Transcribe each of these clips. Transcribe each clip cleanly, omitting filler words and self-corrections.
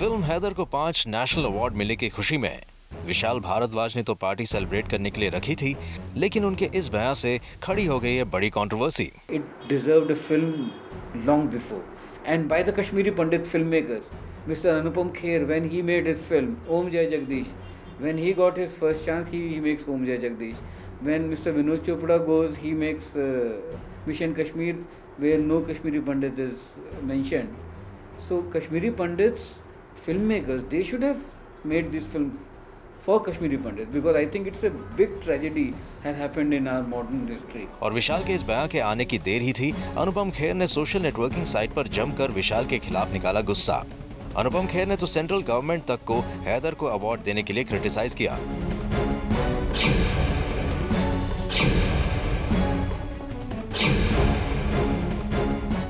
Film Haider को 5 national award मिलने की खुशी में विशाल भारद्वाज ने तो पार्टी सेलिब्रेट करने के लिए रखी थी, लेकिन उनके इस बयान से खड़ी हो गई है बड़ी controversy. It deserved a film long before, and by the Kashmiri Pandit filmmakers. Mr. Anupam Kher, when he made his film Om Jai Jagdish, when he got his first chance, he makes Om Jai Jagdish. When Mr. Vinod Chopra goes, he makes Mission Kashmir, where no Kashmiri Pandit is mentioned. So Kashmiri Pandits, filmmakers, they should have made this film for Kashmiri Pandits, because I think it's a big tragedy has happened in our modern history. और विशाल के इस बयान के आने की देर ही थी, अनुपम खेर ने social networking site पर जमकर विशाल के खिलाफ निकाला गुस्सा। अनुपम खेर ने तो सेंट्रल गवर्नमेंट तक को हैदर को अवार्ड देने के लिए क्रिटिसाइज किया।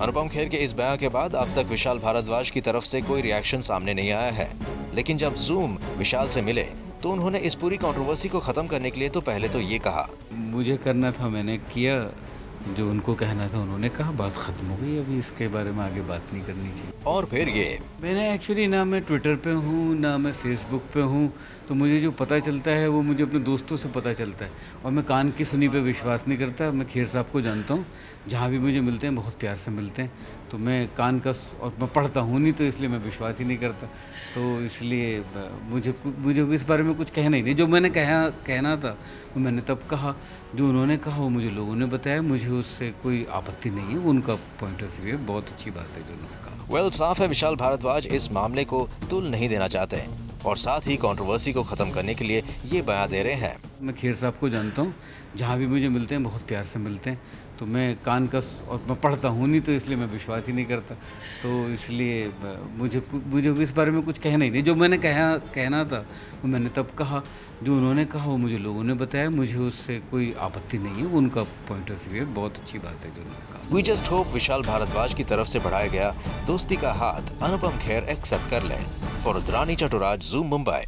अनुपम खेर के इस बयान के बाद अब तक विशाल भारद्वाज की तरफ से कोई रिएक्शन सामने नहीं आया है, लेकिन जब जूम विशाल से मिले तो उन्होंने इस पूरी कंट्रोवर्सी को खत्म करने के लिए तो पहले तो ये कहा, मुझे करना था, मैंने किया, जो उनको कहना था उन्होंने कहा, बात खत्म हो गई, अभी इसके बारे में आगे बात नहीं करनी चाहिए। और फिर ये मैंने एक्चुअली ना मैं ट्विटर पे हूँ ना मैं फेसबुक पे हूँ, तो मुझे जो पता चलता है वो मुझे अपने दोस्तों से पता चलता है, और मैं कान की सुनी पे विश्वास नहीं करता। मैं खेर साहब को जानता हूँ, जहाँ भी मुझे मिलते हैं बहुत प्यार से मिलते हैं, तो मैं कान का, और मैं पढ़ता हूँ नहीं, तो इसलिए मैं विश्वास ही नहीं करता। तो इसलिए मुझे इस बारे में कुछ कहना ही नहीं। जो मैंने कहना था वो मैंने तब कहा, जो उन्होंने कहा वो मुझे लोगों ने बताया, मुझे उससे कोई आपत्ति नहीं है, उनका पॉइंट ऑफ व्यू है, बहुत अच्छी बात है जो उन्होंने कहा। साफ है विशाल भारद्वाज इस मामले को तुल नहीं देना चाहते और साथ ही कंट्रोवर्सी को खत्म करने के लिए ये बयान दे रहे हैं। मैं खेर साहब को जानता हूँ, जहाँ भी मुझे मिलते हैं बहुत प्यार से मिलते हैं, तो मैं कान का, और मैं पढ़ता हूँ नहीं, तो इसलिए मैं विश्वास ही नहीं करता। तो इसलिए मुझे इस बारे में कुछ कहना ही नहीं। जो मैंने कहना था वो मैंने तब कहा, जो उन्होंने कहा वो मुझे लोगों ने बताया, मुझे उससे कोई आपत्ति नहीं है, उनका पॉइंट ऑफ व्यू है, बहुत अच्छी बात है जो उन्होंने कहा। We just hope Vishal Bhardwaj की तरफ से बढ़ाया गया दोस्ती का हाथ अनुपम खेर एक्सेप्ट कर लें। For Rudrani Chaturaj, zoom Mumbai.